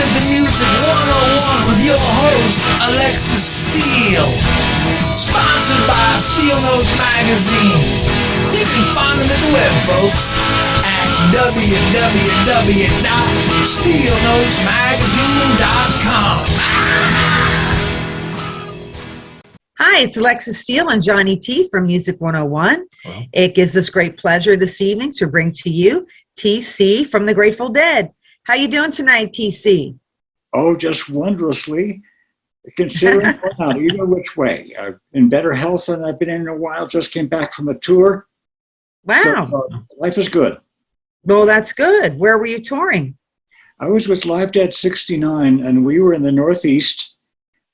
to the Music 101 with your host, Alexxis Steele. Sponsored by Steel Notes Magazine. You can find them at the web, folks, at www.steelnotesmagazine.com. Hi, it's Alexxis Steele and Johnny T from Music 101. Hello. It gives us great pleasure this evening to bring to you TC from the Grateful Dead. How you doing tonight, TC? Oh, just wondrously. Considering out either which way. I'm in better health than I've been in a while. Just came back from a tour. Wow. So, life is good. Well, that's good. Where were you touring? I was with Live Dead 69, and we were in the Northeast.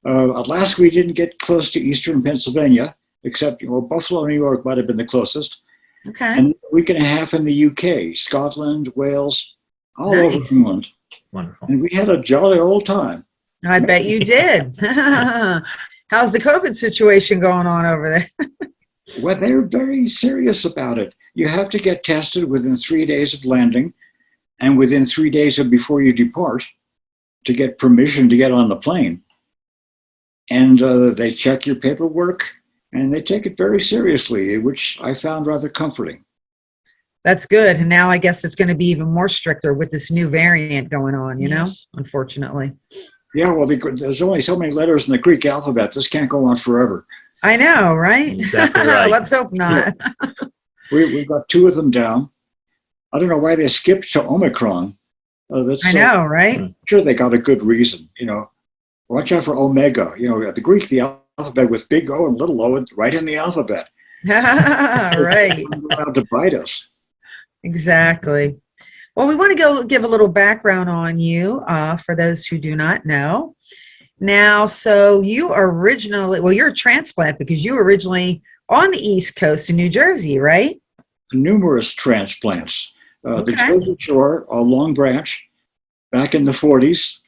Last we didn't get close to Eastern Pennsylvania, except Buffalo, New York might have been the closest. Okay. And a week and a half in the UK, Scotland, Wales, all over England. Wonderful. And we had a jolly old time. I bet you did. How's the COVID situation going on over there? Well, they're very serious about it. You have to get tested within 3 days of landing and within 3 days of before you depart to get permission to get on the plane. And they check your paperwork and they take it very seriously, which I found rather comforting. That's good. And now I guess it's going to be even more stricter with this new variant going on, you know, unfortunately. Yeah, well, there's only so many letters in the Greek alphabet. This can't go on forever. I know, right? Exactly right. Let's hope not. We've got 2 of them down. I don't know why they skipped to Omicron. I know, right? I'm sure they got a good reason, Watch out for Omega. The Greek, the alphabet with big O and little o right in the alphabet. Right. Allowed to bite us. Exactly. Well, we want to give a little background on you for those who do not know. Now, so you originally, you're a transplant because you were originally on the East Coast in New Jersey, right? Numerous transplants. Okay. The Jersey Shore, Long Branch, back in the 40s.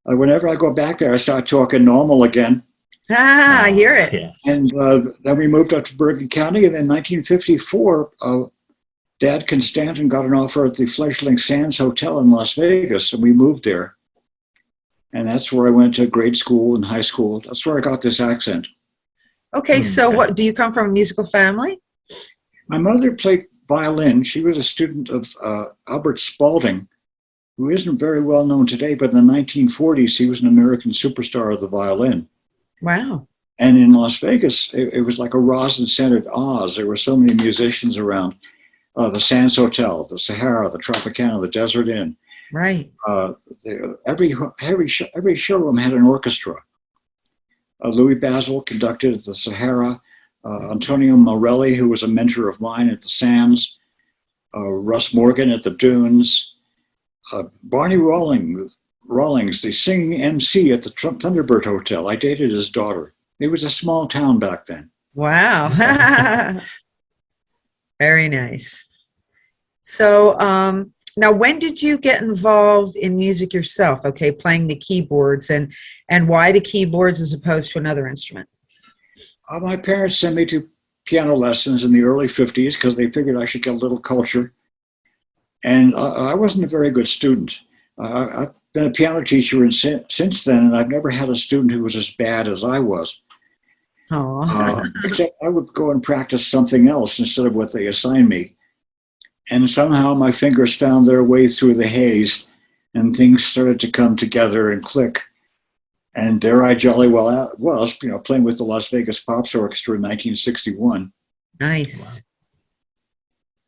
Whenever I go back there, I start talking normal again. I hear it. Yes. And then we moved up to Bergen County, and in 1954, Dad Constantin got an offer at the Fledgling Sands Hotel in Las Vegas, and we moved there. And that's where I went to grade school and high school. That's where I got this accent. Okay, so what, do you come from a musical family? My mother played violin. She was a student of Albert Spaulding, who isn't very well known today, but in the 1940s, he was an American superstar of the violin. Wow. And in Las Vegas, it was like a rosin-scented Oz. There were so many musicians around. The Sands Hotel, the Sahara, the Tropicana, the Desert Inn. Right. Every showroom had an orchestra. Louis Basil conducted at the Sahara. Antonio Morelli, who was a mentor of mine at the Sands. Russ Morgan at the Dunes. Barney Rawlings, the singing MC at the Thunderbird Hotel. I dated his daughter. It was a small town back then. Wow. Very nice. So now when did you get involved in music yourself? Okay, playing the keyboards and why the keyboards as opposed to another instrument? My parents sent me to piano lessons in the early 50s because they figured I should get a little culture. And I wasn't a very good student. I've been a piano teacher since then, and I've never had a student who was as bad as I was. Except I would go and practice something else instead of what they assigned me. And somehow my fingers found their way through the haze, and things started to come together and click. And there I jolly well was, playing with the Las Vegas Pops Orchestra in 1961. Nice. Wow.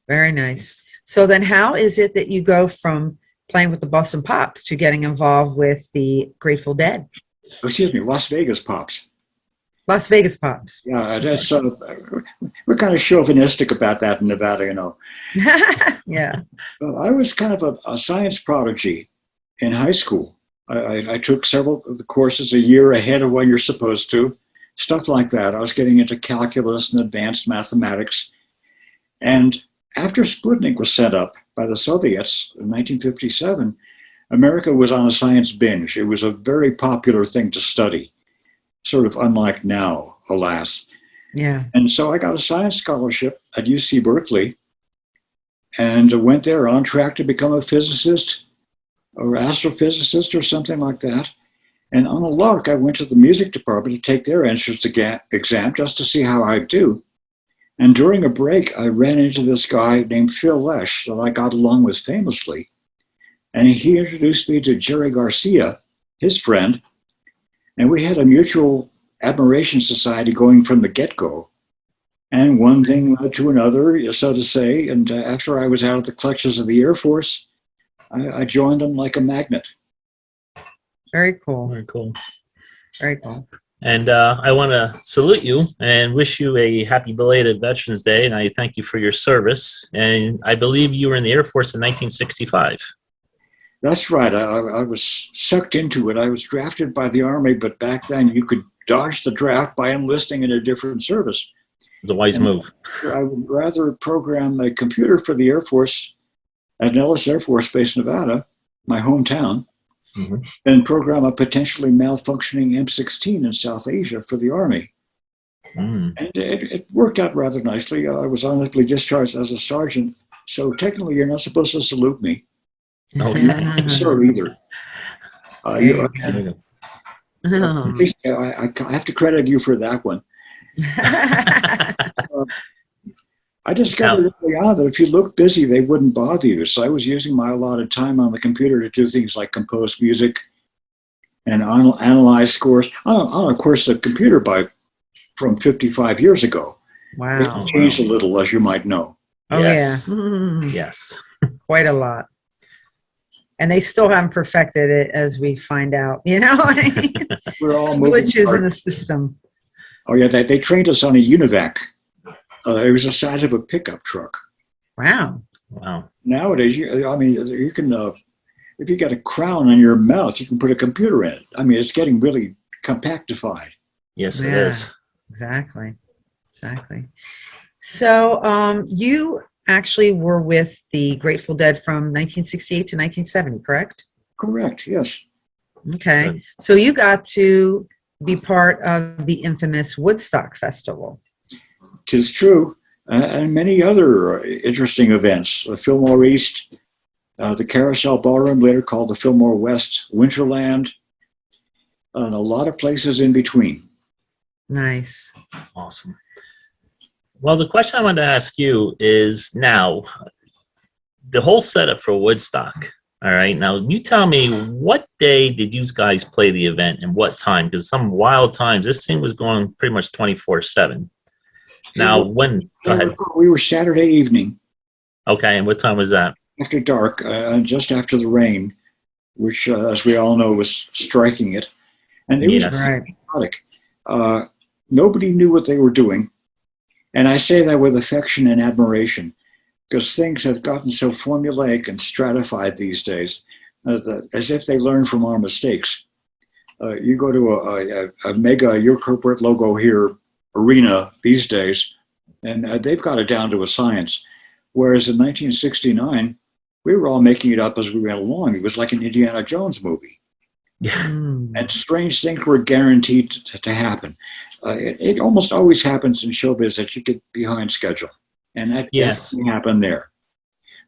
Very nice. So then how is it that you go from playing with the Boston Pops to getting involved with the Grateful Dead? Excuse me, Las Vegas Pops. Las Vegas Pops. Yeah, that's we're kind of chauvinistic about that in Nevada, Yeah. I was kind of a science prodigy in high school. I took several of the courses a year ahead of when you're supposed to, stuff like that. I was getting into calculus and advanced mathematics. And after Sputnik was set up by the Soviets in 1957, America was on a science binge. It was a very popular thing to study, sort of unlike now, alas. Yeah. And so I got a science scholarship at UC Berkeley and went there on track to become a physicist or astrophysicist or something like that. And on a lark, I went to the music department to take their entrance exam just to see how I'd do. And during a break, I ran into this guy named Phil Lesh that I got along with famously. And he introduced me to Jerry Garcia, his friend, and we had a mutual admiration society going from the get-go. And one thing led to another, so to say, and after I was out of the clutches of the Air Force, I joined them like a magnet. Very cool. Very cool. Very cool. And I want to salute you and wish you a happy belated Veterans Day. And I thank you for your service. And I believe you were in the Air Force in 1965. That's right. I was sucked into it. I was drafted by the Army, but back then you could dodge the draft by enlisting in a different service. It was a wise move. I would rather program a computer for the Air Force at Nellis Air Force Base, Nevada, my hometown, than program a potentially malfunctioning M16 in South Asia for the Army. And it worked out rather nicely. I was honorably discharged as a sergeant, so technically you're not supposed to salute me. Okay. Sir, either. There you I have to credit you for that one. I discovered early on that if you looked busy, they wouldn't bother you. So I was using my allotted time on the computer to do things like compose music and analyze scores. On, of course, the computer from 55 years ago. Wow. It changed a little, as you might know. Oh, Yes. yeah. Yes. Quite a lot. And they still haven't perfected it, as we find out. You know, We're all some moving glitches forward. in the system. Oh, yeah, they trained us on a UNIVAC. It was the size of a pickup truck. Wow. Wow. Nowadays, you can, if you got a crown on your mouth, you can put a computer in it. I mean, it's getting really compactified. Yes, it Yeah. is. Exactly. So you actually were with the Grateful Dead from 1968 to 1970, correct? Correct, yes. Okay. Good. So you got to be part of the infamous Woodstock Festival. 'Tis true. And many other interesting events. Fillmore East, the Carousel Ballroom, later called the Fillmore West Winterland, and a lot of places in between. Nice. Awesome. Well, the question I wanted to ask you is now, the whole setup for Woodstock. All right. Now, you tell me, what day did you guys play the event and what time? Because some wild times, this thing was going pretty much 24/7. Now, when? Go ahead. We were Saturday evening Okay. And what time was that? after dark, just after the rain, which, as we all know, was striking it. And it was Yes. Right. chaotic. Nobody knew what they were doing. And I say that with affection and admiration, because things have gotten so formulaic and stratified these days, as if they learn from our mistakes. You go to a mega Your Corporate Logo Here arena these days, and they've got it down to a science. Whereas in 1969, we were all making it up as we went along. It was like an Indiana Jones movie. Mm. And strange things were guaranteed to happen. It almost always happens in showbiz that you get behind schedule. And that definitely happened there.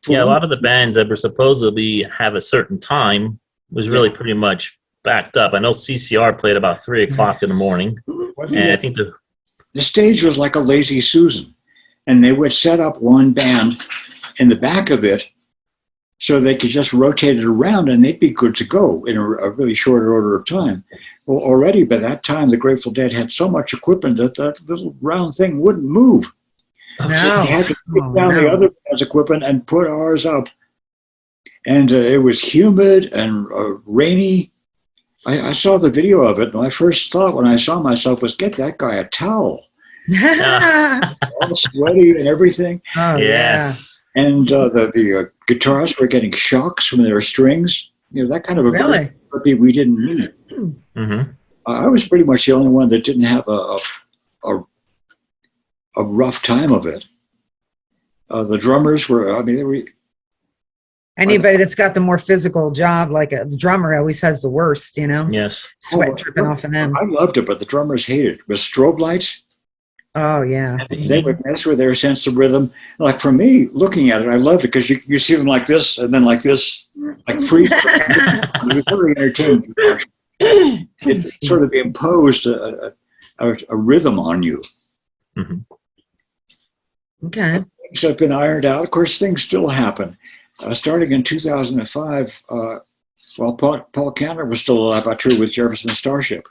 Yeah, a lot of the bands that were supposedly have a certain time was really pretty much backed up. I know CCR played about 3 o'clock in the morning. And I think the stage was like a Lazy Susan. And they would set up one band in the back of it so they could just rotate it around and they'd be good to go in a really short order of time. Well, already by that time, the Grateful Dead had so much equipment that that little round thing wouldn't move. No. They had to take down the other band's equipment and put ours up. And it was humid and rainy. I saw the video of it, and my first thought when I saw myself was, get that guy a towel. All sweaty and everything. Oh, yes. And the guitarists were getting shocks from their strings. You know, that kind of a Really? therapy we didn't need. Mm-hmm. I was pretty much the only one that didn't have a rough time of it. The drummers were, they were... Anybody that's got the more physical job, like a drummer, always has the worst, you know? Yes. Sweat dripping off of them. I loved it, but the drummers hated it. With strobe lights, Oh, yeah. they would mess with their sense of rhythm. Like for me, looking at it, I loved it because you see them like this and then like this. like freeze. It was very entertaining. It sort of imposed a rhythm on you. Okay. Things have been ironed out. Of course, things still happen. Starting in 2005, while Paul Cantor was still alive, I toured with Jefferson Starship.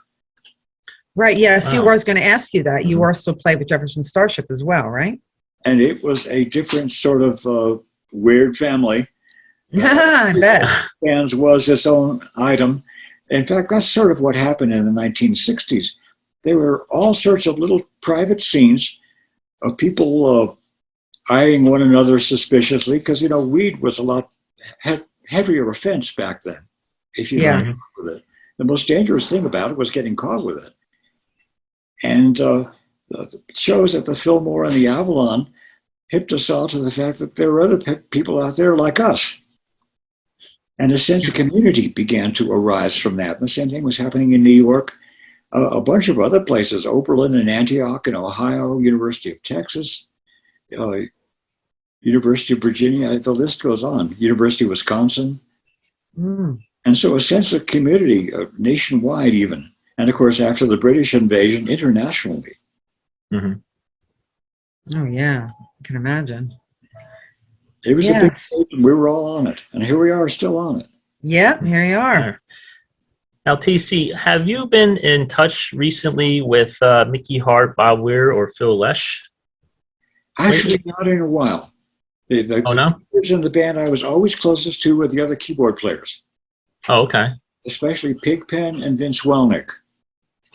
Right. Yes, Wow. you were. I was going to ask you that. You Mhm. also played with Jefferson Starship as well, right? And it was a different sort of weird family. I bet. Bands was its own item. In fact, that's sort of what happened in the 1960s. There were all sorts of little private scenes of people eyeing one another suspiciously because, weed was a lot heavier offense back then. If you got caught with it, the most dangerous thing about it was getting caught with it. And the shows at the Fillmore and the Avalon hipped us all to the fact that there were other people out there like us. And a sense of community began to arise from that. And the same thing was happening in New York, a bunch of other places, Oberlin and Antioch in Ohio, University of Texas, University of Virginia, the list goes on, University of Wisconsin. And so a sense of community, nationwide even. And of course, after the British invasion, internationally. Oh, yeah. I can imagine. It was a big stage, and we were all on it. And here we are still on it. Yep, here you are. Now, TC, have you been in touch recently with Mickey Hart, Bob Weir, or Phil Lesh? Actually, not in a while. Oh, no? In the band I was always closest to were the other keyboard players. Oh, okay. Especially Pigpen and Vince Welnick.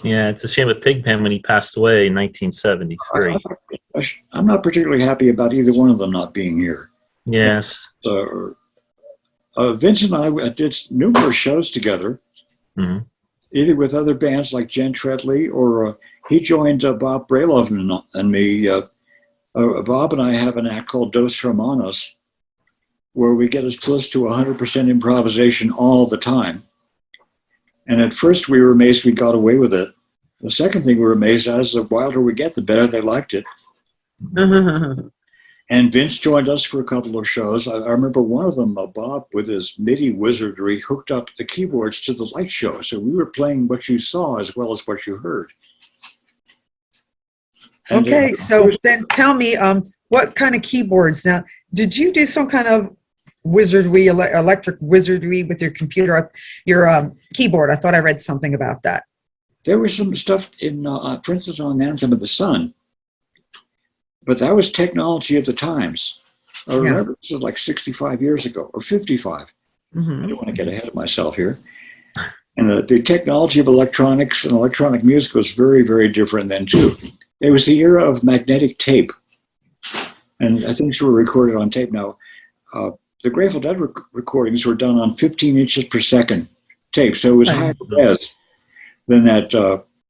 Yeah, it's a shame with Pigpen when he passed away in 1973. I'm not particularly happy about either one of them not being here. Yes. Vince and I did numerous shows together, either with other bands like Jen Treadley, or he joined Bob Brailoff and me. Bob and I have an act called Dos Hermanos, where we get as close to 100% improvisation all the time. And at first we were amazed we got away with it. The second thing we were amazed at is the wilder we get, the better they liked it. And Vince joined us for a couple of shows. I remember one of them, Bob, with his MIDI wizardry, hooked up the keyboards to the light show. So we were playing what you saw as well as what you heard. And okay, so then tell me, what kind of keyboards? Now, did you do some kind of wizardry, electric wizardry with your computer, your keyboard? I thought I read something about that. There was some stuff in, for instance, on Anthem of the Sun. But that was technology of the times. I remember this was like 65 years ago, or 55. I don't want to get ahead of myself here. And the technology of electronics and electronic music was very, very different then too. It was the era of magnetic tape. And things were recorded on tape now. The Greatful Dead recordings were done on 15 inches per second tape. So it was higher res than that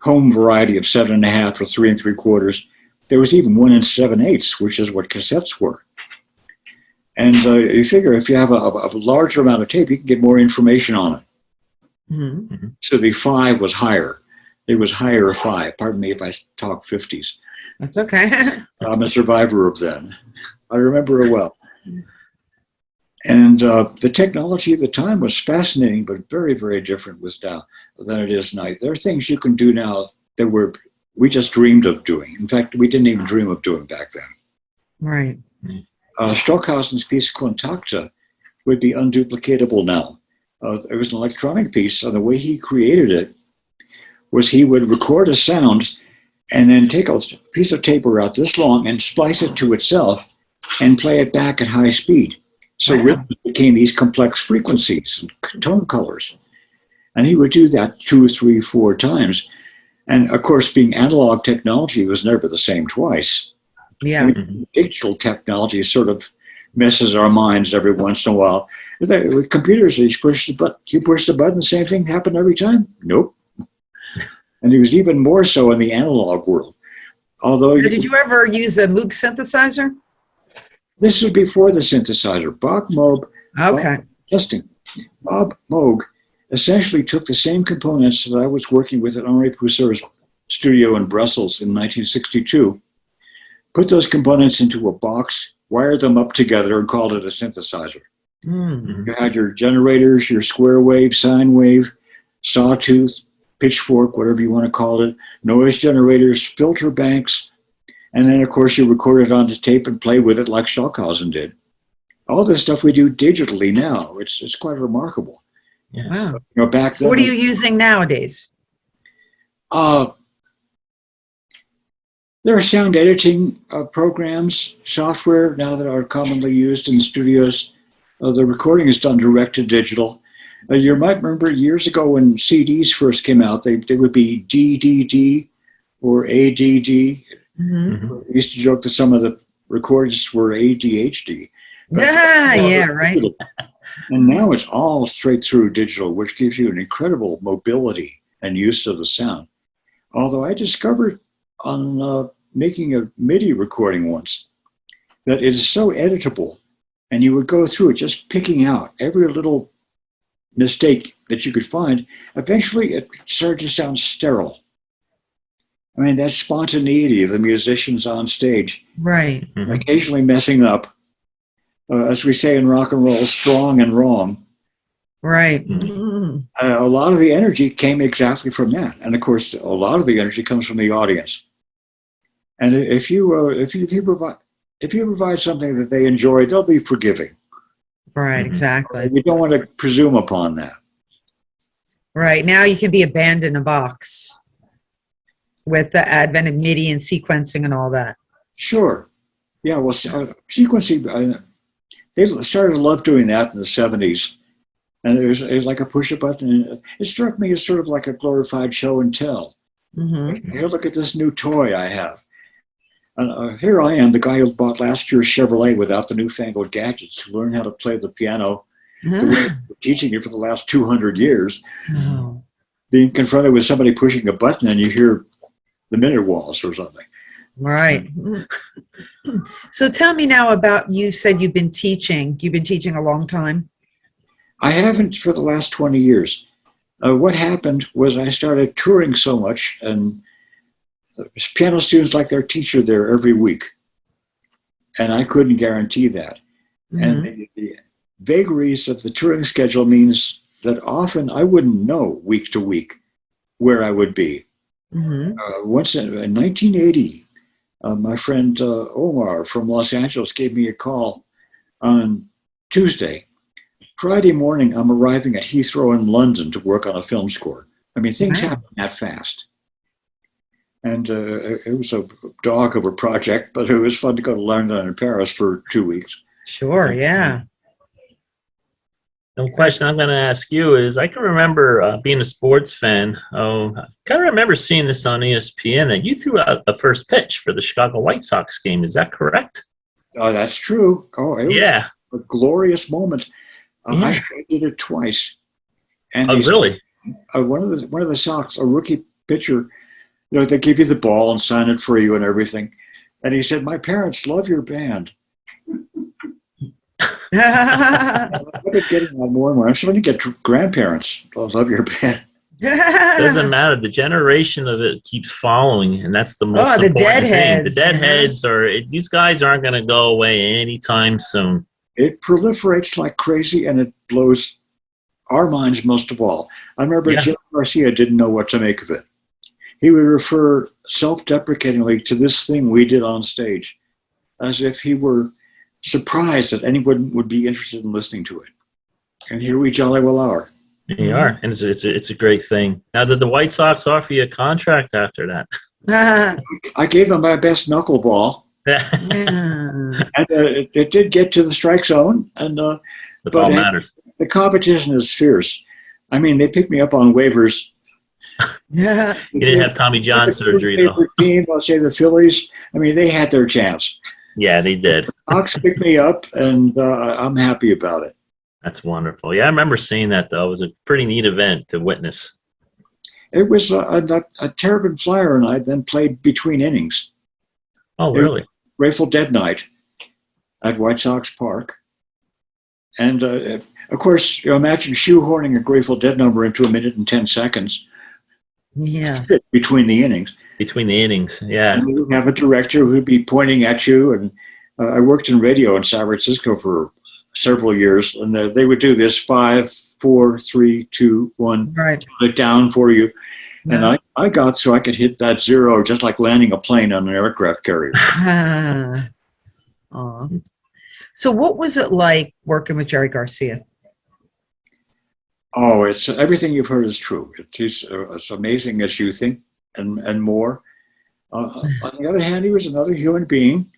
home variety of 7.5 or 3 3/4. There was even 1 7/8, which is what cassettes were. And you figure if you have a larger amount of tape, you can get more information on it. So the 5 was higher. It was higher 5. Pardon me if I talk 50s. That's okay. I'm a survivor of them. I remember it well. And the technology of the time was fascinating, but very, very different than it is now. There are things you can do now that we just dreamed of doing. In fact, we didn't even dream of doing back then. Right. Stockhausen's piece Contacta would be unduplicatable now. It was an electronic piece, and the way he created it was he would record a sound and then take a piece of tape about this long and splice it to itself and play it back at high speed. So rhythms became these complex frequencies and tone colors. And he would do that 2, 3, 4 times. And of course, being analog technology, it was never the same twice. Yeah. I mean, digital technology sort of messes our minds every once in a while. With computers, you push the button, the same thing happened every time? Nope. And it was even more so in the analog world. Although, did you ever use a Moog synthesizer? This was before the synthesizer. Bob Moog essentially took the same components that I was working with at Henri Pousseur's studio in Brussels in 1962, put those components into a box, wired them up together, and called it a synthesizer. Mm. You had your generators, your square wave, sine wave, sawtooth, pitchfork, whatever you want to call it, noise generators, filter banks, and then, of course, you record it onto tape and play with it like Stockhausen did. All this stuff we do digitally now. It's quite remarkable. Yes. Wow. Back So then, what are you using nowadays? There are sound editing programs, software now that are commonly used in studios. The recording is done direct to digital. You might remember years ago when CDs first came out, they would be DDD or ADD. Mm-hmm. We used to joke that some of the recordings were ADHD. Yeah, right. And now it's all straight through digital, which gives you an incredible mobility and use of the sound. Although I discovered on making a MIDI recording once that it is so editable, and you would go through it just picking out every little mistake that you could find. Eventually it started to sound sterile. I mean, that spontaneity of the musicians on stage, Right. occasionally messing up, as we say in rock and roll, strong and wrong. Right. A lot of the energy came exactly from that, and of course, a lot of the energy comes from the audience. And if you provide something that they enjoy, they'll be forgiving. Right, exactly. You don't want to presume upon that. Right. Now you can be a band in a box with the advent of MIDI and sequencing and all that. Sure. Yeah, well, sequencing, they started to love doing that in the 70s. And it was like a push a button. It struck me as sort of like a glorified show and tell. Mm-hmm. Here, look at this new toy I have. And here I am, the guy who bought last year's Chevrolet without the newfangled gadgets, to learn how to play the piano the way we're teaching it for the last 200 years. Oh. Being confronted with somebody pushing a button and you hear the minute waltz or something. Right. So tell me now about, you said you've been teaching. You've been teaching a long time. I haven't for the last 20 years. What happened was I started touring so much, and piano students like their teacher there every week. And I couldn't guarantee that. Mm-hmm. And the vagaries of the touring schedule means that often I wouldn't know week to week where I would be. Mm-hmm. Once in 1980, my friend Omar from Los Angeles gave me a call on Tuesday. Friday morning, I'm arriving at Heathrow in London to work on a film score. I mean, things happen that fast. And it was a dog of a project, but it was fun to go to London and Paris for 2 weeks. Sure, yeah. The question I'm going to ask you is, I can remember being a sports fan. I kind of remember seeing this on ESPN that you threw out the first pitch for the Chicago White Sox game. Is that correct? Oh, that's true. Oh, it was a glorious moment. I did it twice. And really? One of the Sox, a rookie pitcher, they give you the ball and sign it for you and everything. And he said, "My parents love your band." I've been getting that more and more. I'm starting to get grandparents love your band. Doesn't matter. The generation of it keeps following, and that's the most important thing. The deadheads these guys aren't going to go away anytime soon. It proliferates like crazy, and it blows our minds most of all. I remember Jerry Garcia didn't know what to make of it. He would refer self-deprecatingly to this thing we did on stage, as if he were surprised that anyone would be interested in listening to it. And here we jolly well are. They are, and it's a great thing. Now, did the White Sox offer you a contract after that? I gave them my best knuckleball. And it did get to the strike zone, and That's all matters. The competition is fierce. I mean, they picked me up on waivers. Yeah, you didn't have Tommy John surgery, though. Team, I'll say the Phillies. I mean, they had their chance. Yeah, they did. Sox picked me up, and I'm happy about it. That's wonderful. Yeah, I remember seeing that, though. It was a pretty neat event to witness. It was a Terrapin Flyer, and I then played between innings. Oh, really? Grateful Dead night at White Sox Park. And, of course, imagine shoehorning a Grateful Dead number into 1 minute and 10 seconds. Yeah. Between the innings. Between the innings, yeah. And you would have a director who'd be pointing at you. And I worked in radio in San Francisco for several years, and they would do this 5, 4, 3, 2, 1, Right. put it down for you. And No. I got so I could hit that 0 just like landing a plane on an aircraft carrier. Aw. So what was it like working with Jerry Garcia? Oh, it's everything you've heard is true. It's as amazing as you think, and more. On the other hand, he was another human being.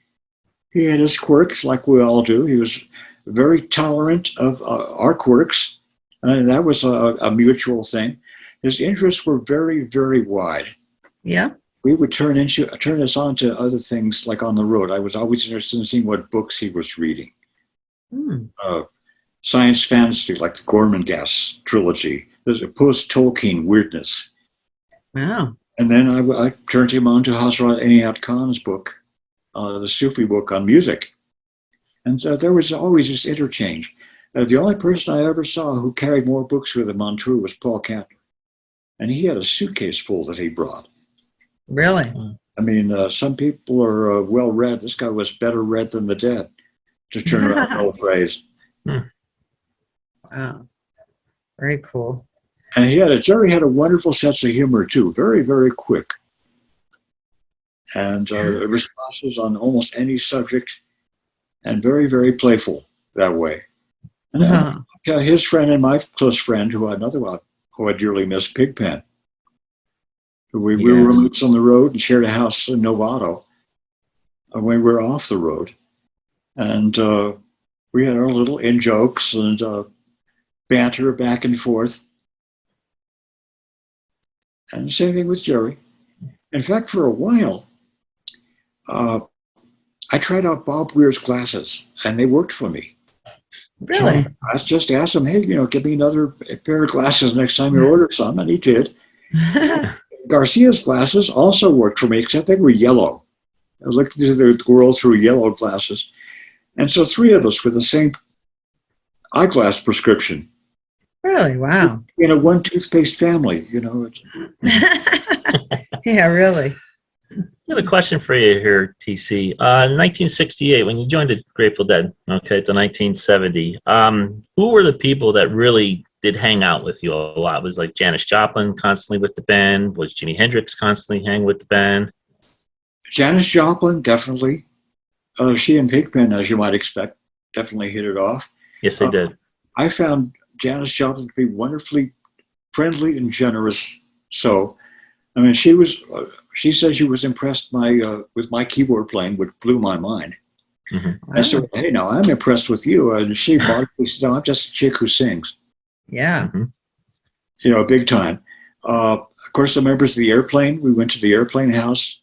He had his quirks, like we all do. He was very tolerant of our quirks, and that was a mutual thing. His interests were very, very wide. Yeah. We would turn us on to other things, like on the road. I was always interested in seeing what books he was reading. Science fantasy, like the Gorman Gas trilogy. There's a post-Tolkien weirdness. Wow. And then I turned him on to Hazrat Inayat Khan's book, the Sufi book on music. And so there was always this interchange. The only person I ever saw who carried more books with him on tour was Paul Kantner. And he had a suitcase full that he brought. Really? I mean, some people are well read. This guy was better read than the dead, to turn around an old phrase. Wow. Very cool. And Jerry had a wonderful sense of humor too, very, very quick. And responses on almost any subject, and very, very playful that way. And his friend and my close friend, who I dearly miss, Pigpen. We were roommates on the road and shared a house in Novato when we were off the road. And we had our little in-jokes and banter back and forth. And the same thing with Jerry. In fact, for a while, I tried out Bob Weir's glasses, and they worked for me. Really? So I just asked him, hey, give me another pair of glasses next time you order some, and he did. Garcia's glasses also worked for me, except they were yellow. I looked into the world through yellow glasses. And so 3 of us with the same eyeglass prescription. Really? Wow. In a one toothpaste family, Yeah, really. I have a question for you here, TC. In 1968, when you joined the Grateful Dead, okay, to 1970, who were the people that really did hang out with you a lot? Was like Janice Joplin constantly with the band? Was Jimi Hendrix constantly hanging with the band? Janice Joplin, definitely. She and Pigpen, as you might expect, definitely hit it off. Yes, they did. I found Janice Joplin to be wonderfully friendly and generous. So, I mean, she said she was impressed with my keyboard playing, which blew my mind. Mm-hmm. I said, hey, now I'm impressed with you. And she modestly said, no, I'm just a chick who sings. Yeah. Mm-hmm. Big time. Of course, the members of the Airplane, we went to the Airplane house.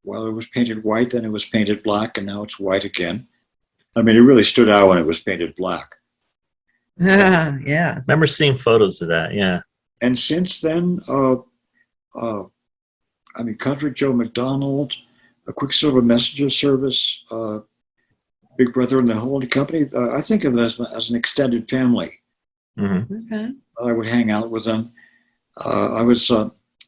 Well, it was painted white, then it was painted black, and now it's white again. I mean, it really stood out when it was painted black. Yeah. Remember seeing photos of that, yeah. And since then, Country Joe McDonald, a Quicksilver Messenger Service, Big Brother and the Holding Company, I think of it as an extended family. Mm-hmm. Okay. I would hang out with them.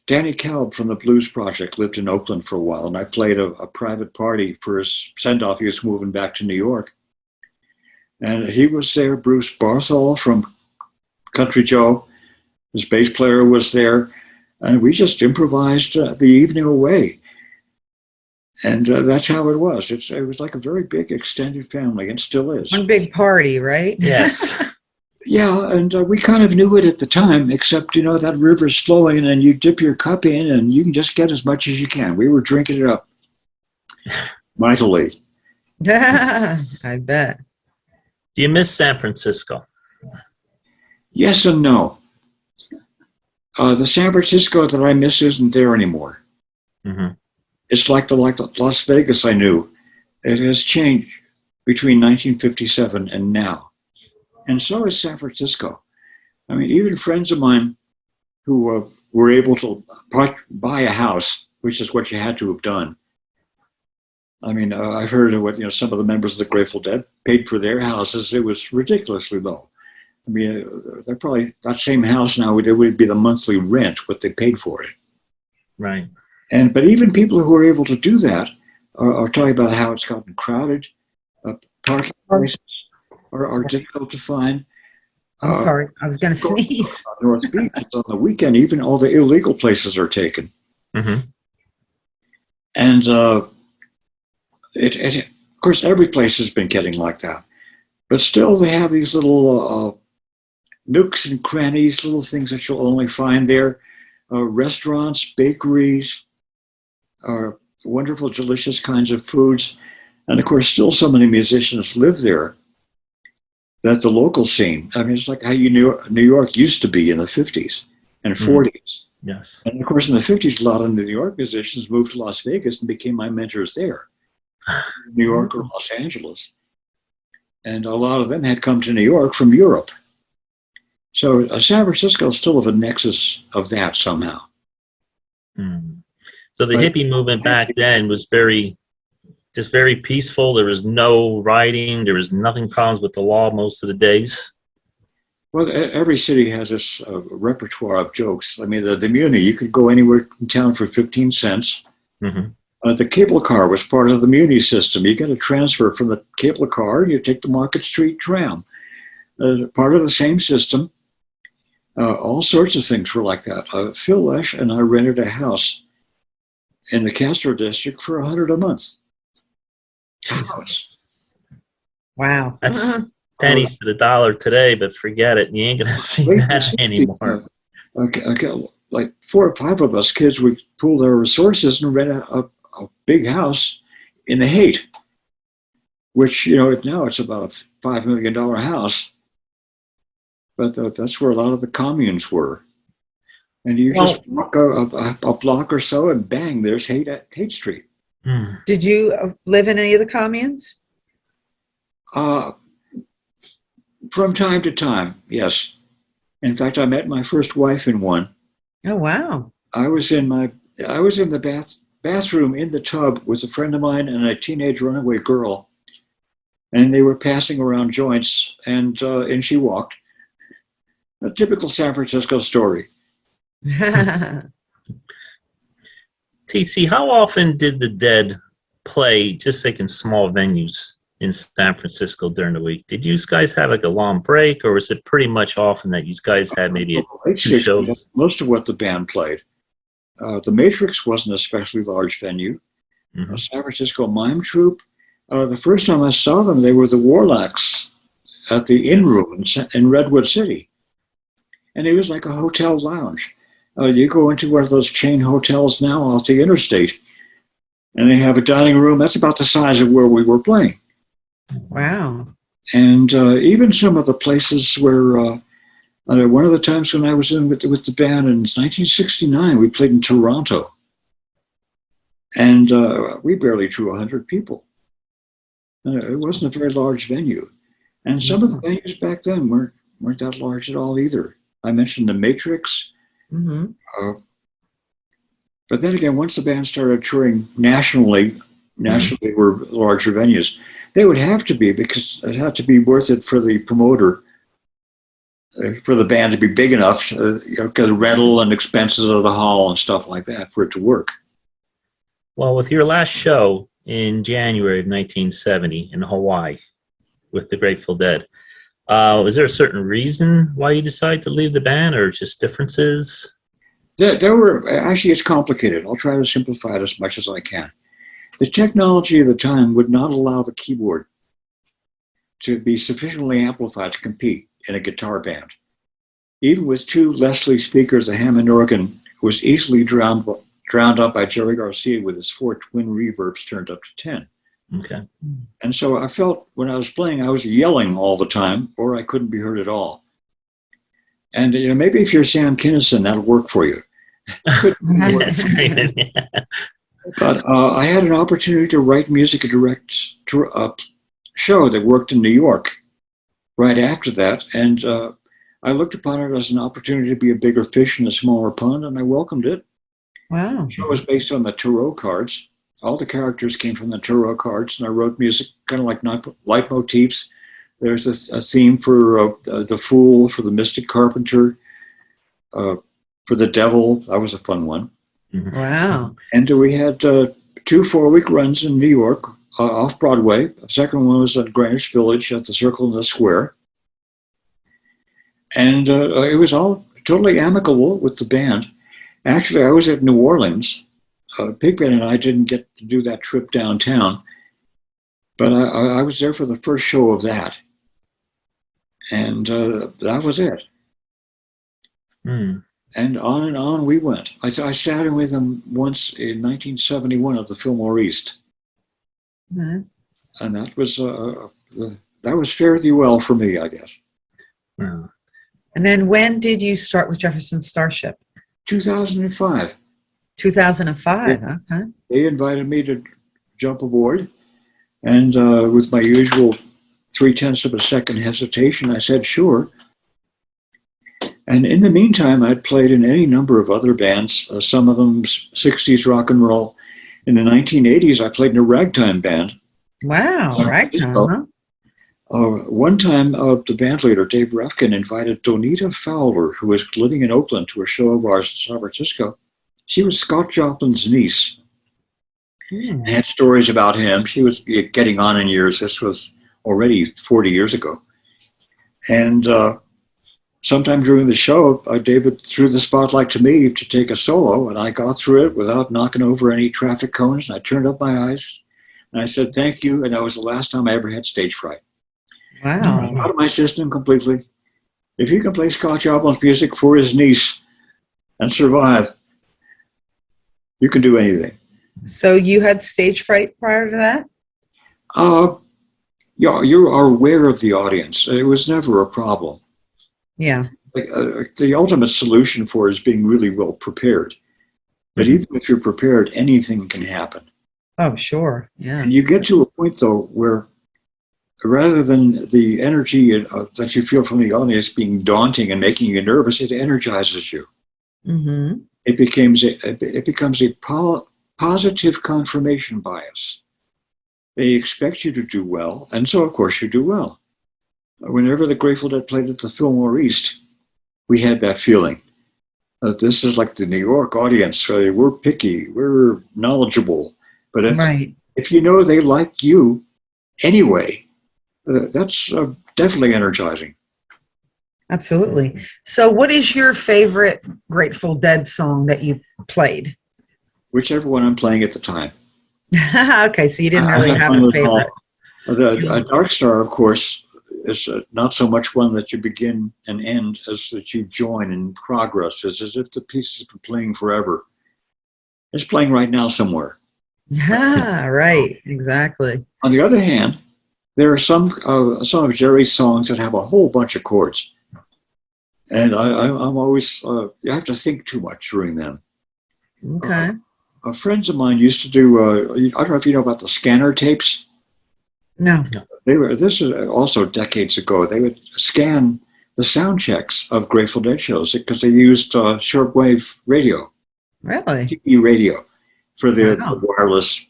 Danny Kalb from the Blues Project lived in Oakland for a while, and I played a private party for his send-off. He was moving back to New York. And he was there. Bruce Barthol from Country Joe, his bass player, was there. And we just improvised the evening away. And that's how it was. It was like a very big extended family, and still is. One big party, right? Yes. Yeah, and we kind of knew it at the time, except, that river's flowing and you dip your cup in and you can just get as much as you can. We were drinking it up mightily. I bet. Do you miss San Francisco? Yes and no. The San Francisco that I miss isn't there anymore. Mm-hmm. It's like the Las Vegas I knew. It has changed between 1957 and now. And so is San Francisco. I mean, even friends of mine who were able to buy a house, which is what you had to have done. I mean, I've heard of what some of the members of the Grateful Dead paid for their houses. It was ridiculously low. I mean, they're probably that same house now. It would be the monthly rent what they paid for it. Right. But even people who are able to do that are talking about how it's gotten crowded, parking places. are difficult to find. I'm sorry, I was going to sneeze. North Beach, it's on the weekend. Even all the illegal places are taken. Mm-hmm. And of course, every place has been getting like that. But still, they have these little nooks and crannies, little things that you'll only find there. Restaurants, bakeries, wonderful, delicious kinds of foods. And of course, still so many musicians live there that the local scene, I mean, it's like how New York used to be in the 50s and 40s. Yes. And of course, in the 50s, a lot of New York musicians moved to Las Vegas and became my mentors there, New York or Los Angeles. And a lot of them had come to New York from Europe. So San Francisco is still of a nexus of that somehow. So the hippie movement back then was very peaceful. There was no rioting. There was nothing problems with the law most of the days. Well, every city has this repertoire of jokes. I mean, the Muni, you could go anywhere in town for 15 cents. Mm-hmm. The cable car was part of the Muni system. You get a transfer from the cable car, and you take the Market Street tram. Part of the same system. All sorts of things were like that. Phil Lesh and I rented a house in the Castro district for $100 a month. Wow. That's pennies to the dollar today, but forget it. You ain't going to see that anymore. Okay, like 4 or 5 of us kids, we pooled our resources and rent a big house in the Haight, which, now it's about a $5 million house. But that's where a lot of the communes were. And you just walk a block or so and bang, there's Haight Street. Did you live in any of the communes? From time to time, yes. In fact, I met my first wife in one. Oh, wow. I was in the bathroom in the tub with a friend of mine and a teenage runaway girl. And they were passing around joints, and she walked. A typical San Francisco story. TC, how often did the Dead play just like in small venues in San Francisco during the week? Did you guys have like a long break, or was it pretty much often that you guys had maybe 2 shows? Most of what the band played. The Matrix wasn't an especially large venue. Mm-hmm. San Francisco Mime Troupe. The first time I saw them, they were the Warlocks at the Inn Room in Redwood City. And it was like a hotel lounge. You go into one of those chain hotels now off the interstate, and they have a dining room that's about the size of where we were playing. Wow. And even some of the places where, one of the times when I was in with the band in 1969, we played in Toronto. And we barely drew 100 people. It wasn't a very large venue. And some of the venues back then weren't that large at all either. I mentioned the Matrix. Mm-hmm. But then again, once the band started touring nationally were larger venues. They would have to be, because it had to be worth it for the promoter, for the band to be big enough, because rental and expenses of the hall and stuff like that for it to work. Well, with your last show in January of 1970 in Hawaii with the Grateful Dead, was there a certain reason why you decided to leave the band, or just differences? There were, actually, it's complicated. I'll try to simplify it as much as I can. The technology of the time would not allow the keyboard to be sufficiently amplified to compete in a guitar band. Even with 2 Leslie speakers, a Hammond organ was easily drowned out by Jerry Garcia with his 4 twin reverbs turned up to 10. Okay. And so I felt when I was playing, I was yelling all the time, or I couldn't be heard at all. And maybe if you're Sam Kinison, that'll work for you. That's great. But I had an opportunity to write music and direct a show that worked in New York right after that. And I looked upon it as an opportunity to be a bigger fish in a smaller pond, and I welcomed it. Wow. The show was based on the tarot cards. All the characters came from the tarot cards, and I wrote music kind of like leitmotifs. There's a theme for the Fool, for the Mystic Carpenter, for the Devil. That was a fun one. Wow. And we had 2 4-week runs in New York, off Broadway. The second one was at Greenwich Village at the Circle in the Square. And it was all totally amicable with the band. Actually, I was at New Orleans. Pigpen and I didn't get to do that trip downtown, but I was there for the first show of that. And that was it. And on we went. I sat in with them once in 1971 at the Fillmore East. And that was fare thee well for me, I guess. And then when did you start with Jefferson Starship? 2005. 2005, Yeah. okay. They invited me to jump aboard, and with my usual 0.3 of a second hesitation, I said sure. And in the meantime, I'd played in any number of other bands, some of them 60s rock and roll. In the 1980s, I played in a ragtime band. Wow, ragtime, huh? One time, the band leader, Dave Refkin, invited Donita Fowler, who was living in Oakland, to a show of ours in San Francisco. She was Scott Joplin's niece. I had stories about him. She was getting on in years. This was already 40 years ago. And sometime during the show, David threw the spotlight to me to take a solo, and I got through it without knocking over any traffic cones. And I turned up my eyes, and I said, thank you. And that was the last time I ever had stage fright. Wow. Out of my system completely. If you can play Scott Joplin's music for his niece and survive, you can do anything. So you had stage fright prior to that? Yeah, you are aware of the audience. It was never a problem. Yeah. The ultimate solution for it is being really well prepared. But even if you're prepared, anything can happen. Oh, sure. Yeah. And you get to a point, though, where rather than the energy that you feel from the audience being daunting and making you nervous, it energizes you. Mm-hmm. It becomes a positive confirmation bias. They expect you to do well, and so, of course, you do well. Whenever the Grateful Dead played at the Fillmore East, we had that feeling that this is like the New York audience. We're picky, we're knowledgeable, but if you know they like you anyway, that's definitely energizing. Absolutely. So what is your favorite Grateful Dead song that you played? Whichever one I'm playing at the time. Okay, so you didn't really have a favorite. The Dark Star, of course, is not so much one that you begin and end as that you join in progress. It's as if the piece has been playing forever. It's playing right now somewhere. Right, exactly. On the other hand, there are some of Jerry's songs that have a whole bunch of chords. And I'm always, you have to think too much during them. Okay. Friends of mine used to do, I don't know if you know about the scanner tapes. No. This is also decades ago. They would scan the sound checks of Grateful Dead shows because they used shortwave radio. Really? TV radio for the wireless.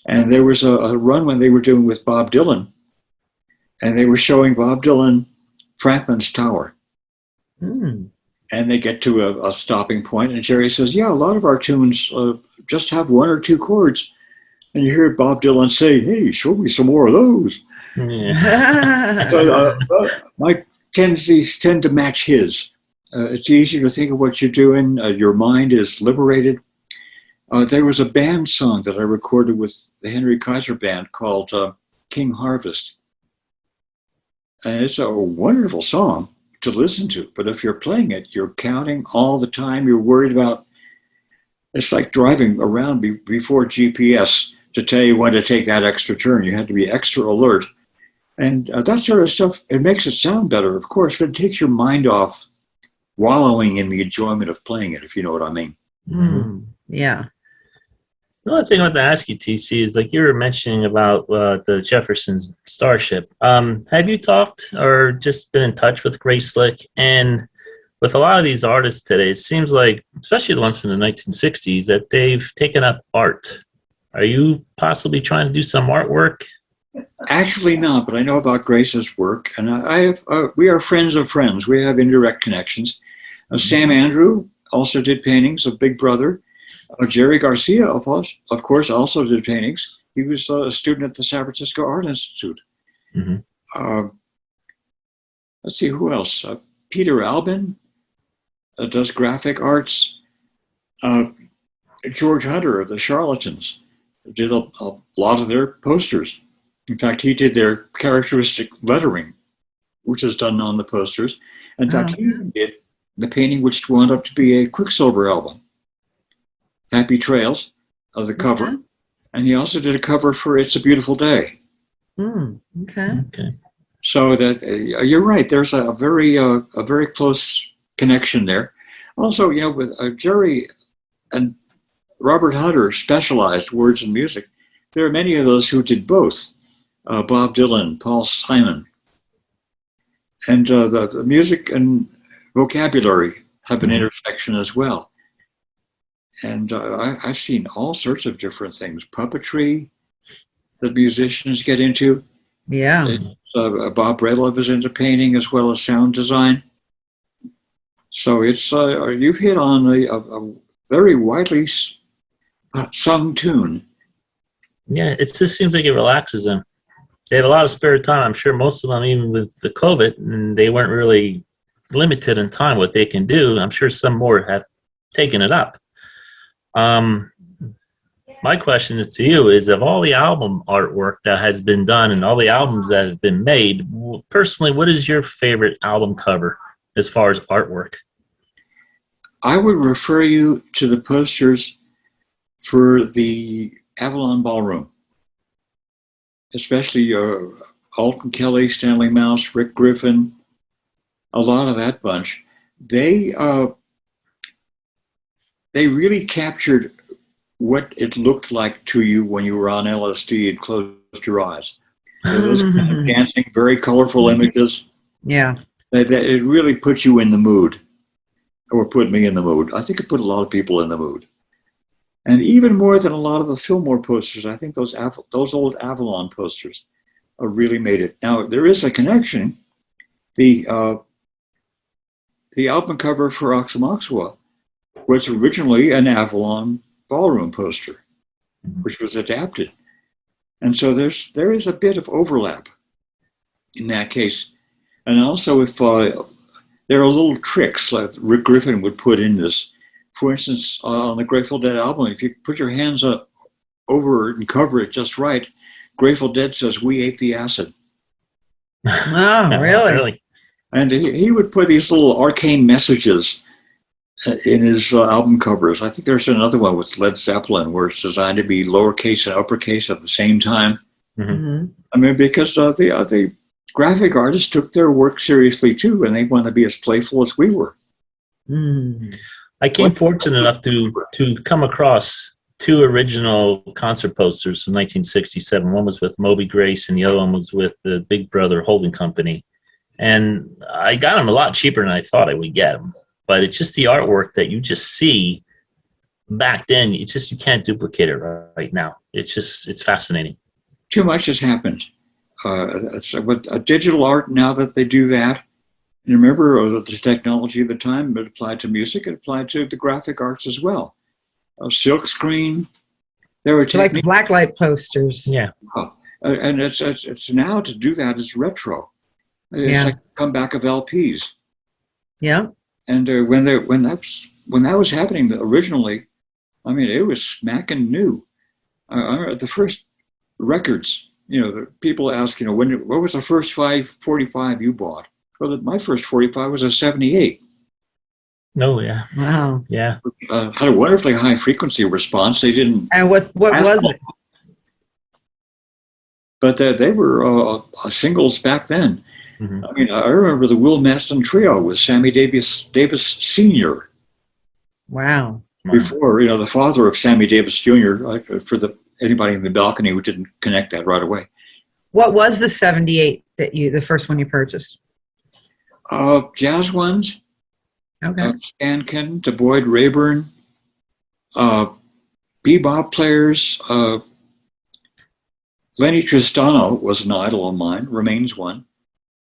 And there was a run when they were doing with Bob Dylan, and they were showing Bob Dylan Franklin's Tower. And they get to a stopping point, and Jerry says, yeah, a lot of our tunes just have one or two chords. And you hear Bob Dylan say, hey, show me some more of those. Yeah. My tendencies tend to match his. It's easier to think of what you're doing. Your mind is liberated. There was a band song that I recorded with the Henry Kaiser Band called King Harvest. And it's a wonderful song to listen to, but if you're playing it, you're counting all the time. You're worried about, it's like driving around before GPS to tell you when to take that extra turn. You have to be extra alert. And that sort of stuff, it makes it sound better, of course, but it takes your mind off wallowing in the enjoyment of playing it, if you know what I mean. Yeah. Another thing I want to ask you, TC, is like you were mentioning about the Jefferson Starship. Have you talked or just been in touch with Grace Slick? And with a lot of these artists today, it seems like, especially the ones from the 1960s, that they've taken up art. Are you possibly trying to do some artwork? Actually not, but I know about Grace's work, and we are friends of friends. We have indirect connections. Sam Andrew also did paintings of Big Brother. Jerry Garcia, of course, also did paintings. He was a student at the San Francisco Art Institute. Mhm. Let's see, who else? Peter Albin does graphic arts. George Hunter of the Charlatans did a lot of their posters. In fact, he did their characteristic lettering, which is done on the posters. In fact, he did the painting which wound up to be a Quicksilver album, Happy Trails, of the cover. Okay. And he also did a cover for It's a Beautiful Day. Okay. Okay. So that you're right. There's a very close connection there. Also, with Jerry and Robert Hunter specialized words and music. There are many of those who did both. Bob Dylan, Paul Simon, and the music and vocabulary have an intersection as well. And I've seen all sorts of different things. Puppetry that musicians get into. Yeah. Bob Redlove is into painting as well as sound design. So it's you've hit on a very widely sung tune. Yeah, it just seems like it relaxes them. They have a lot of spare time. I'm sure most of them, even with the COVID, and they weren't really limited in time what they can do. I'm sure some more have taken it up. My question is to you is, of all the album artwork that has been done and all the albums that have been made, personally, what is your favorite album cover as far as artwork? I would refer you to the posters for the Avalon Ballroom, especially Alton Kelly, Stanley Mouse, Rick Griffin, a lot of that bunch. They really captured what it looked like to you when you were on LSD and closed your eyes. Those kind of dancing, very colorful images. Yeah. It really put you in the mood, or put me in the mood. I think it put a lot of people in the mood. And even more than a lot of the Fillmore posters, I think those old Avalon posters really made it. Now, there is a connection. The album cover for Oxomoxoa was originally an Avalon Ballroom poster, which was adapted. And so there is a bit of overlap in that case. And also, if there are little tricks like Rick Griffin would put in this. For instance, on the Grateful Dead album, if you put your hands up over it and cover it just right, Grateful Dead says, "We ate the acid." Oh, really? And he would put these little arcane messages in his album covers. I think there's another one with Led Zeppelin where it's designed to be lowercase and uppercase at the same time. Mm-hmm. I mean, because the graphic artists took their work seriously too, and they want to be as playful as we were. Mm. I came fortunate enough to come across two original concert posters from 1967. One was with Moby Grace, and the other one was with the Big Brother Holding Company. And I got them a lot cheaper than I thought I would get them. But it's just the artwork that you just see back then. It's just, you can't duplicate it right now. It's fascinating. Too much has happened. With digital art, now that they do that, you remember the technology of the time, it applied to music, it applied to the graphic arts as well. Silk screen, there were like blacklight posters. Yeah. And it's now to do that is retro. It's like the comeback of LPs. Yeah. And when that was happening originally, I mean, it was smacking new. I remember the first records, the people ask, what was the first 545 you bought? Well, my first 45 was a 78. Oh, yeah. Wow. Yeah. Had a wonderfully high frequency response. They didn't. And what was it? But they were singles back then. Mm-hmm. I mean, I remember the Will Maston Trio with Sammy Davis Sr. Wow. Before, the father of Sammy Davis Jr., for anybody in the balcony who didn't connect that right away. What was the 78 the first one you purchased? Jazz ones. Okay. Stan Kenton, to Boyd Rayburn, bebop players. Lenny Tristano was an idol of mine, remains one.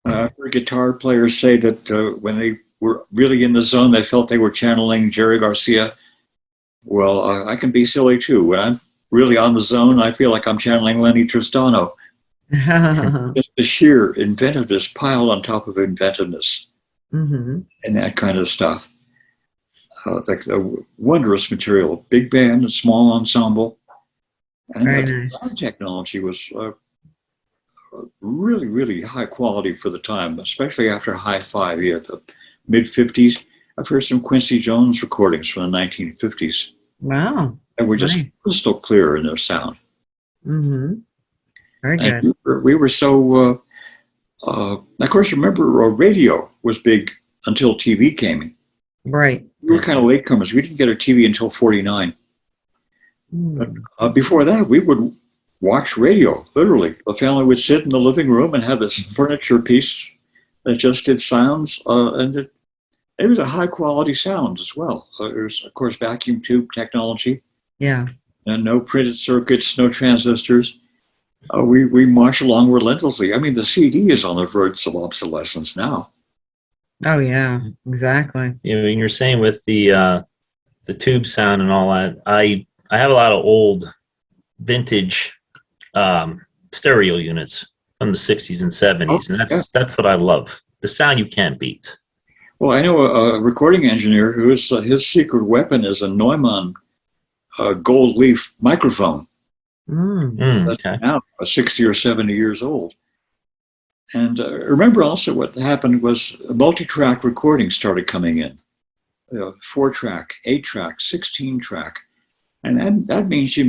I've heard guitar players say that when they were really in the zone, they felt they were channeling Jerry Garcia. Well, I can be silly too. When I'm really on the zone, I feel like I'm channeling Lenny Tristano. Just the sheer inventiveness piled on top of inventiveness Mm-hmm. and that kind of stuff. The wondrous material, big band, a small ensemble. And Very the nice. sound technology was really, really high quality for the time, especially after Hi-Fi, the mid-50s. I've heard some Quincy Jones recordings from the 1950s. Wow. And were just Nice. crystal clear in their sound. Mm-hmm. Very And good. we were so, of course, remember radio was big until TV came in. Right. We were kind of latecomers. We didn't get our TV until 49. Mm. But before that, we would watch radio, literally. The family would sit in the living room and have this furniture piece that just did sounds, and it was a high-quality sound as well. There's, of course, vacuum tube technology, Yeah. and no printed circuits, no transistors. We march along relentlessly. I mean, the CD is on the verge of obsolescence now. Oh yeah. Exactly. You know, you're saying with the tube sound and all that. I have a lot of old vintage stereo units from the 60s and 70s, and that's what I love. The sound you can't beat. Well, I know a recording engineer whose his secret weapon is a Neumann gold leaf microphone. That's Okay. now 60 or 70 years old. And remember also what happened was multi-track recording started coming in. 4-track, 8-track, 16-track. And that means you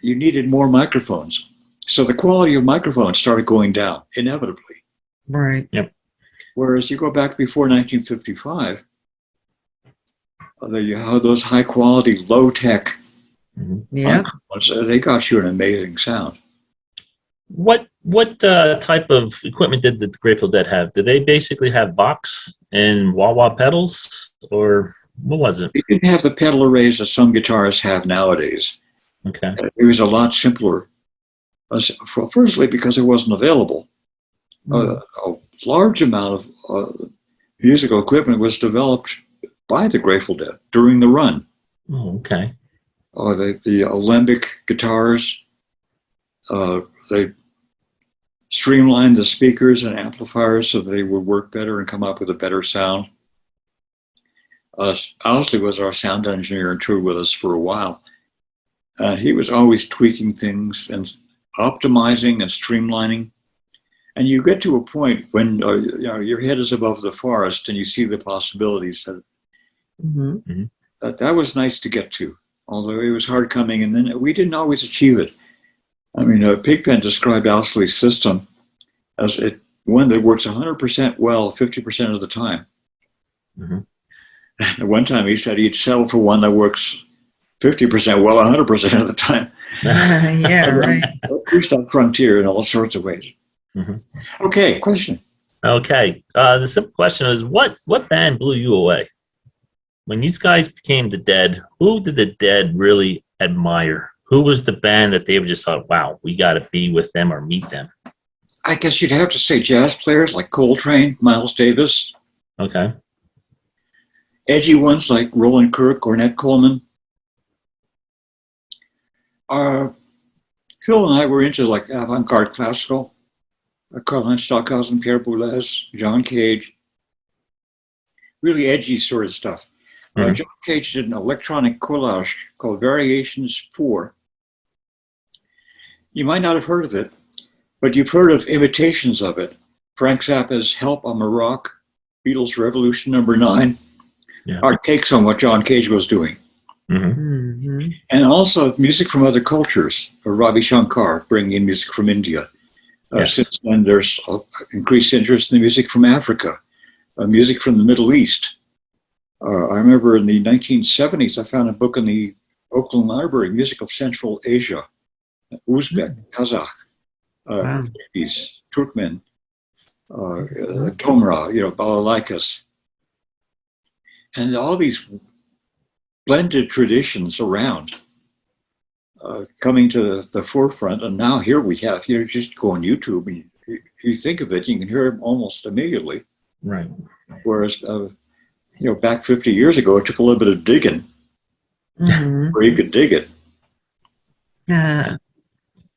needed more microphones. So the quality of microphones started going down, inevitably. Right. Yep. Whereas you go back before 1955, you have those high-quality, low-tech Yeah. microphones. They got you an amazing sound. What type of equipment did the Grateful Dead have? Did they basically have box and wah-wah pedals, or what was it? They didn't have the pedal arrays that some guitarists have nowadays. Okay. It was a lot simpler. Firstly, because it wasn't available. A large amount of musical equipment was developed by the Grateful Dead during the run. Oh, okay. The alembic guitars, they streamlined the speakers and amplifiers so they would work better and come up with a better sound. Owsley was our sound engineer and toured with us for a while. And he was always tweaking things and optimizing and streamlining. And you get to a point when your head is above the forest and you see the possibilities. That was nice to get to, although it was hard coming, and then we didn't always achieve it. I mean, Pigpen described Owsley's system as one that works 100% well 50% of the time. At one time, he said he'd settle for one that works 50% well 100% of the time. Yeah. Right. Push that frontier in all sorts of ways. Okay, question. Okay. The simple question is, what band blew you away? When these guys became the Dead, who did the Dead really admire? Who was the band that they just thought, wow, we got to be with them or meet them? I guess you'd have to say jazz players like Coltrane, Miles Davis. Okay. Edgy ones like Roland Kirk, Ornette Coleman. Phil and I were into like avant-garde classical. Karl-Heinz Stockhausen, Pierre Boulez, John Cage. Really edgy sort of stuff. John Cage did an electronic collage called Variations 4. You might not have heard of it, but you've heard of imitations of it. Frank Zappa's Help, I'm a Rock, Beatles Revolution number 9, are takes on what John Cage was doing. And also music from other cultures. Ravi Shankar bringing in music from India. Since then, there's increased interest in music from Africa, music from the Middle East. I remember in the 1970s, I found a book in the Oakland Library, Music of Central Asia, Uzbek, Kazakh, Kyrgyz, Turkmen, Domra, balalaikas. And all these blended traditions around coming to the forefront. And now here we have, just go on YouTube and you think of it, you can hear them almost immediately. Right. Whereas, back 50 years ago, it took a little bit of digging where you could dig it. Uh,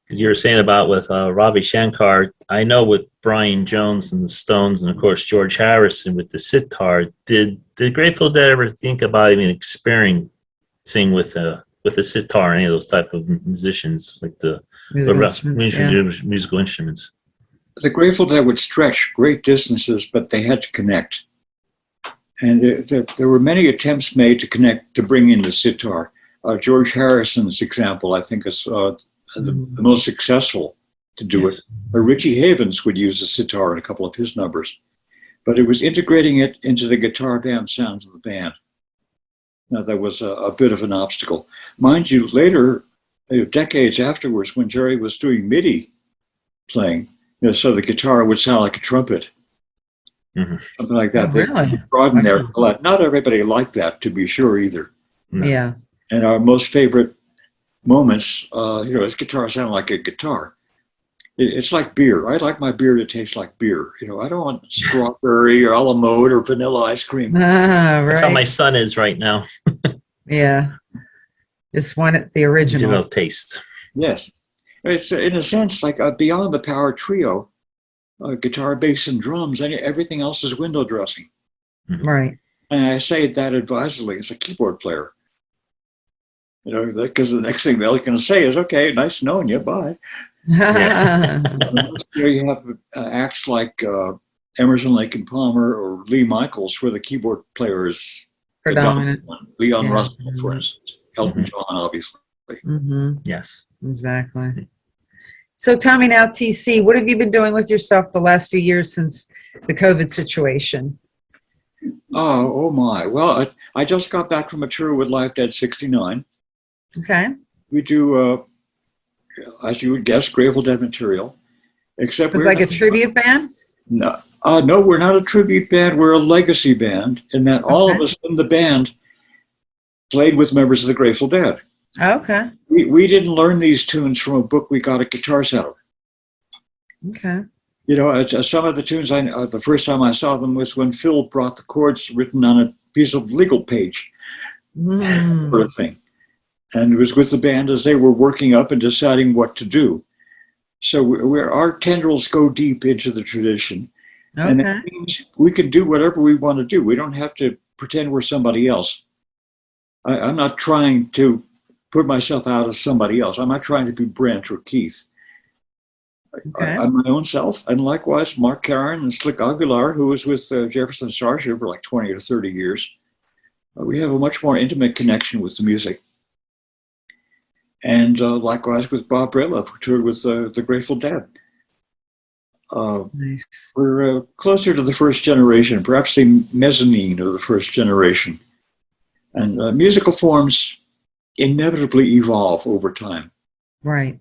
Because you were saying about with Ravi Shankar, I know with Brian Jones and the Stones, and of course George Harrison with the sitar. Did the Grateful Dead ever think about even experiencing with the sitar, any of those type of musicians, like the musical instruments, yeah. musical instruments? The Grateful Dead would stretch great distances, but they had to connect. And there were many attempts made to connect, to bring in the sitar. George Harrison's example, I think, is the most successful to do Yes. it. Richie Havens would use the sitar in a couple of his numbers, but it was integrating it into the guitar band sounds of the band. Now, that was a bit of an obstacle. Mind you, later, decades afterwards, when Jerry was doing MIDI playing, so the guitar would sound like a trumpet. Mm-hmm. Something like that. Oh, They really? broadened their palette. Not everybody liked that, to be sure, either. No. Yeah. And our most favorite moments, his guitar sounded like a guitar. It's like beer. I like my beer to taste like beer. I don't want strawberry or a la mode or vanilla ice cream. That's how Right. my son is right now. Yeah. Just want it the original. Original taste. Yes. It's, in a sense, like beyond the power trio, guitar, bass, and drums, and everything else is window dressing. Right. And I say that advisedly as a keyboard player. Because the next thing they're going to say is, okay, nice knowing you, bye. You have acts like Emerson, Lake and Palmer or Lee Michaels, where the keyboard player is Predominant. Leon Yeah. Russell, for instance. Elton John, obviously. Mm-hmm. Yes. Exactly. So tell me now, TC, what have you been doing with yourself the last few years since the COVID situation? Oh my. Well, I just got back from a tour with Live Dead 69. Okay. We do, as you would guess, Grateful Dead material. Except It's we're like a not- tribute band? No, no, we're not a tribute band. We're a legacy band, in that all of Okay. us in the band played with members of the Grateful Dead. Okay. We didn't learn these tunes from a book we got at Guitar Center. Okay. Some of the tunes, the first time I saw them was when Phil brought the chords written on a piece of legal page, Mm. sort of thing. And it was with the band as they were working up and deciding what to do. So our tendrils go deep into the tradition. And Okay. that means we can do whatever we want to do. We don't have to pretend we're somebody else. I'm not trying to put myself out as somebody else. I'm not trying to be Brent or Keith. Okay. I'm my own self. And likewise, Mark Karen and Slick Aguilar, who was with Jefferson Starship for like 20 or 30 years. We have a much more intimate connection with the music. And likewise with Bob Brailoff, who toured with the Grateful Dead. Nice. We're closer to the first generation, perhaps the mezzanine of the first generation. And musical forms inevitably evolve over time. Right.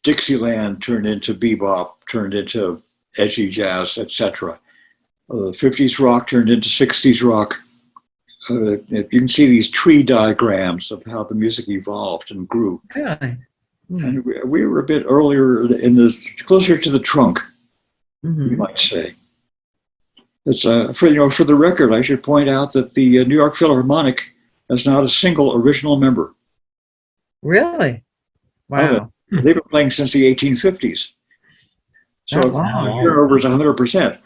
Dixieland turned into bebop, turned into edgy jazz, etc. 50s rock turned into 60s rock. You can see these tree diagrams of how the music evolved and grew. Really? And we were a bit earlier closer to the trunk, Mm-hmm. you might say. It's for the record, I should point out that the New York Philharmonic has not a single original member. Really? Wow. They've been playing since the 1850s. So That long. turnover is 100%.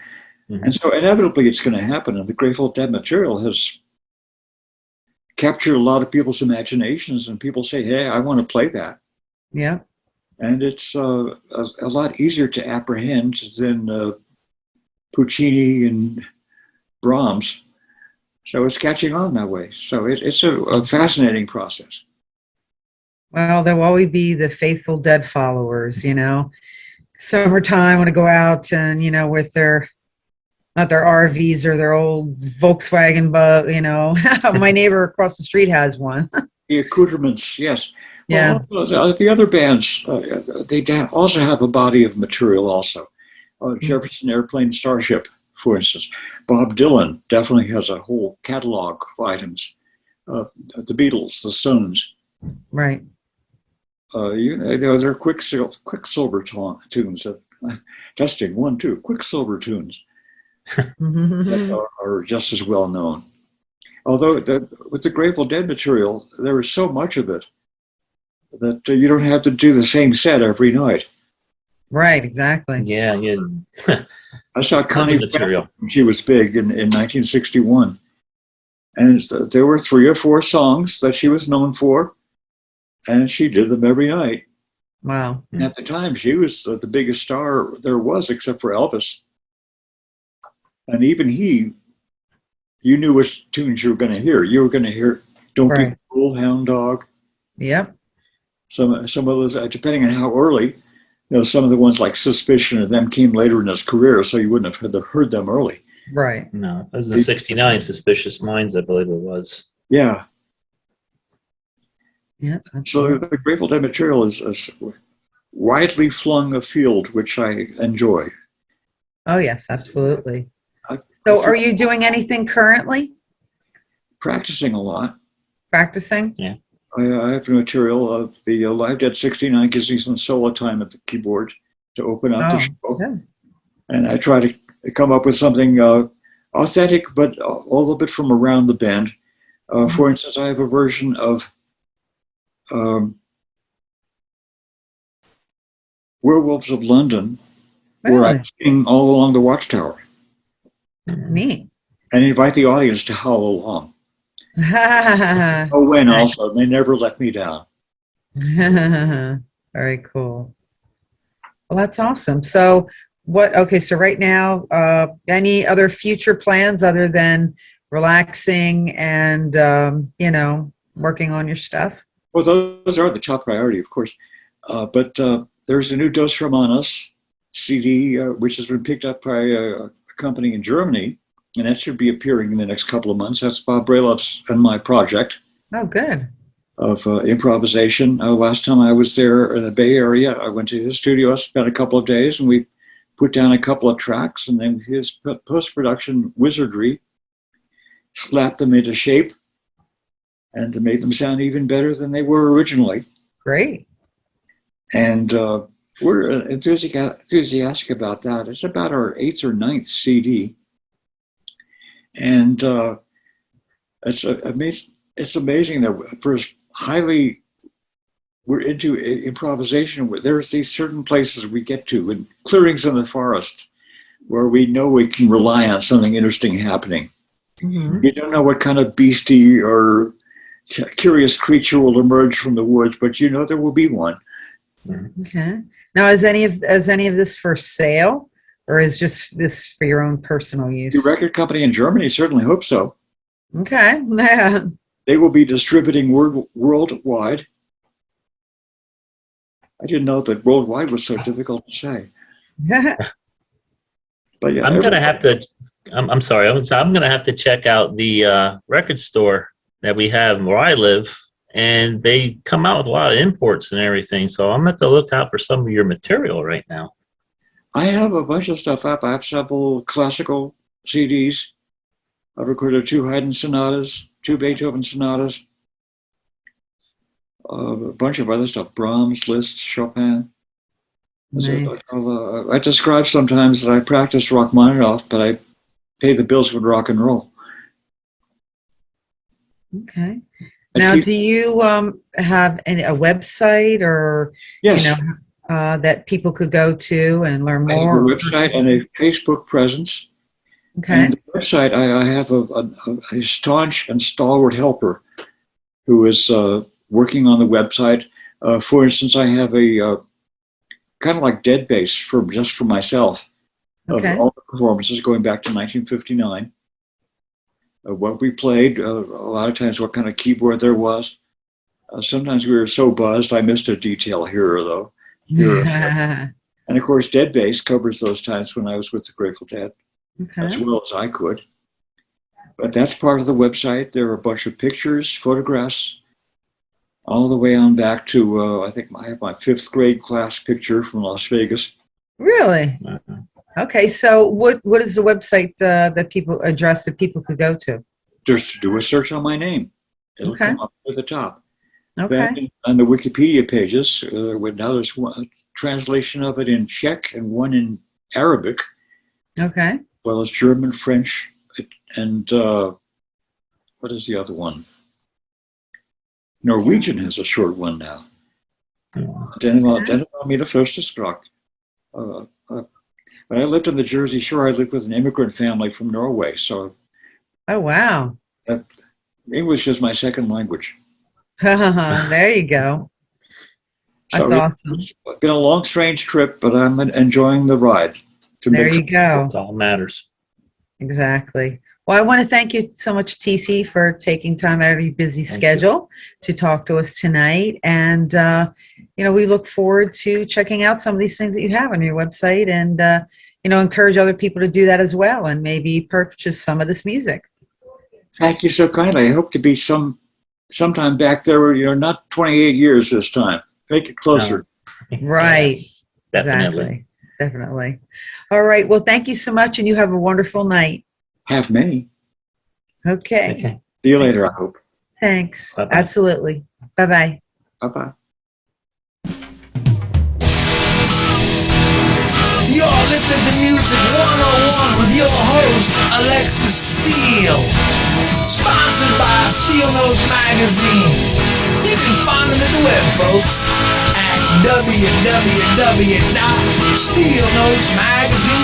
Mhm. And so inevitably it's going to happen. And the Grateful Dead material has captured a lot of people's imaginations, and people say, hey, I want to play that. Yeah. And it's a lot easier to apprehend than Puccini and Brahms. So it's catching on that way. So it's a fascinating process. Well, there will always be the faithful Dead followers, Summertime, want to go out and, with not their RVs or their old Volkswagen, but, my neighbor across the street has one. The accoutrements, yes. Yeah. Well, the other bands, they also have a body of material also. Jefferson Airplane Starship, for instance. Bob Dylan definitely has a whole catalog of items. The Beatles, the Stones. Right. There are Quicksilver tunes. Testing 1, 2. Quicksilver tunes that are just as well known. Although with the Grateful Dead material, there is so much of it that you don't have to do the same set every night. Right, exactly. Yeah, yeah. I saw Connie material. Francis when she was big in 1961. And there were 3 or 4 songs that she was known for, and she did them every night. Wow. And at the time, she was the biggest star there was, except for Elvis. And even he, you knew which tunes you were going to hear. You were going to hear "Don't Be Right. a Fool, Hound Dog." Yep. Some of those, depending on how early, some of the ones like "Suspicion" of them came later in his career, so you wouldn't have heard them early. Right. No, it was in '69, Suspicious Minds, I believe it was. Yeah. Yeah. So the Grateful Dead material is widely flung afield, which I enjoy. Oh, yes, absolutely. I So are you doing anything currently? practicing a lot. Practicing? Yeah. I have the material of the Live Dead '69 gives me some solo time at the keyboard to open up the show. Good. And I try to come up with something authentic, but a little bit from around the bend. For instance, I have a version of Werewolves of London, where I sing all along the Watchtower. Neat. And invite the audience to howl along. Oh, when also, they never let me down. Very cool. Well, that's awesome. So so right now, any other future plans other than relaxing and, working on your stuff? Well, those are the top priority, of course. But there's a new Dos Hermanos CD, which has been picked up by a company in Germany, and that should be appearing in the next couple of months. That's Bob Brailoff's and my project. Oh, good. Of improvisation. Last time I was there in the Bay Area, I went to his studio, spent a couple of days, and we put down a couple of tracks, and then his post-production wizardry slapped them into shape and made them sound even better than they were originally. Great. And we're enthusiastic about that. It's about our 8th or 9th CD. And it's amazing that we're into improvisation. There's these certain places we get to, and clearings in the forest, where we know we can rely on something interesting happening. Mm-hmm. You don't know what kind of beastie or curious creature will emerge from the woods, but you know there will be one. Okay. Now, is any of this for sale, or is just this for your own personal use? The record company in Germany certainly hope so. Okay. They will be distributing worldwide. I didn't know that worldwide was so difficult to say. But yeah, I'm gonna have to. I'm sorry. I'm gonna have to check out the record store that we have where I live, and they come out with a lot of imports and everything. So I'm gonna have to look out for some of your material right now. I have a bunch of stuff up. I have several classical CDs. I've recorded 2 Haydn sonatas, 2 Beethoven sonatas, a bunch of other stuff, Brahms, Liszt, Chopin. Nice. I describe sometimes that I practice Rachmaninoff, but I pay the bills with rock and roll. Okay. Now, do you have a website or yes, that people could go to and learn more? I have a website and a Facebook presence. Okay. And the website, I have a staunch and stalwart helper who is working on the website. For instance, I have a kind of like dead base just for myself of all the performances going back to 1959. What we played, a lot of times what kind of keyboard there was. Sometimes we were so buzzed I missed a detail here or though. And of course, dead bass covers those times when I was with the Grateful Dead. As well as I could. But that's part of the website. There are a bunch of pictures, photographs, all the way on back to, I think I have my 5th grade class picture from Las Vegas. Really? Okay, so what is the website that people could go to? Just do a search on my name. It'll come up at the top. Okay. Then on the Wikipedia pages, now there's one translation of it in Czech and one in Arabic. Okay. As well as German, French, and what is the other one? Norwegian has a short one now. Didn't allow me to firstestruck. When I lived on the Jersey Shore, I lived with an immigrant family from Norway, so Oh, wow. English is my second language. There you go. That's awesome. It's been a long, strange trip, but I'm enjoying the ride. There you go. That's all that matters. Exactly. Well, I want to thank you so much, TC, for taking time out of your busy schedule to talk to us tonight. And, we look forward to checking out some of these things that you have on your website and, encourage other people to do that as well and maybe purchase some of this music. Thank you so kindly. I hope to be sometime back there, not 28 years this time. Make it closer. Right. Yes, definitely. Exactly. Definitely. All right. Well, thank you so much, and you have a wonderful night. Have many. Okay. See you later, I hope. Thanks. Bye-bye. Absolutely. Bye-bye. Bye-bye. You're listening to Music 101 with your host, Alexxis Steele. Sponsored by Steel Notes Magazine. You can find them at the web, folks, at www.steelnotesmagazine.com.